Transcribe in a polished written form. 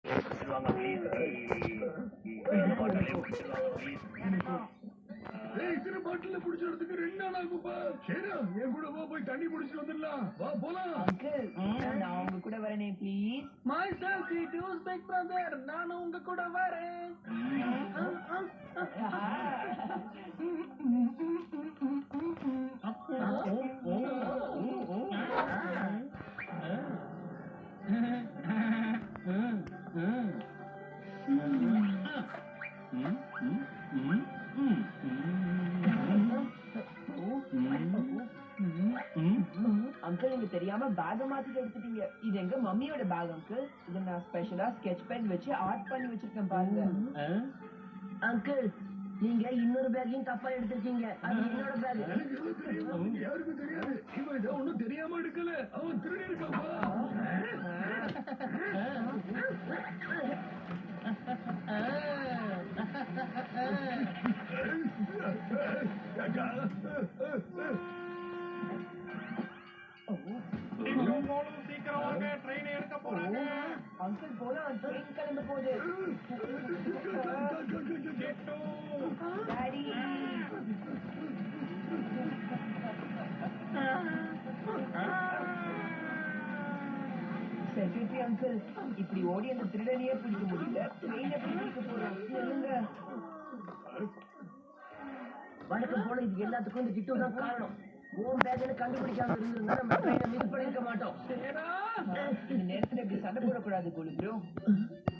பிடிச்சிருவாங்க please. பாட்டிலே பிடிச்சிருவாங்க please. சிறு பாட்டில புடிச்சதுக்கு 2 நாள் ஆகும்பா. சரி என் கூட வா, போய் தண்ணி புடிச்சிட்டு வந்துடலாம். வா போலாம். அங்கிள் நான் உங்க கூட வரேனே please. Myself deuce big brother, நானும் உங்க கூட வரேன். அங்கிள் நீங்க தெரியாம பேக மாத்திட்டு எடுத்துட்டீங்க. இது எங்க மம்மியோட பேக் அங்கிள். இதை நான் ஸ்பெஷலா ஸ்கெட்ச் பென் வச்சு ஆர்ட் பண்ணி வச்சிருக்கேன் பாருங்க. அங்கிள் நீங்க இன்னொரு பேக்கையும் தப்பா எடுத்திருக்கீங்க. அது என்னோட பேக். யாருக்கும் தெரியாது. இவன் இதை ஒண்ணும் தெரியாம எடுக்கல. அவன் திருடி இருக்காப்பா. சீக்கிரம் வாங்க, ட்ரெயின் எடுக்க போறாங்க. அங்கிள் போனா ட்ரெயின் கிளம்ப போகுது. டாடி செக்ரட்டரி அங்கிள், இப்படி ஓடி அந்த திருடனையே பிடிக்க முடியல. ட்ரெயின் எப்படி பிடிக்க போறோம் சொல்லுங்க. வழக்கம் போல இது எல்லாத்துக்கும் இந்த கிட்டு தான் காரணம். உன் பேக்ல கண்டுபிடிக்காம இருந்திருந்தா நம்ம ட்ரெயினை மிஸ் பண்ணிருக்க மாட்டோம். இந்த நேரத்துல இப்படி சண்டை போடக்கூடாது குழு ப்ரோ.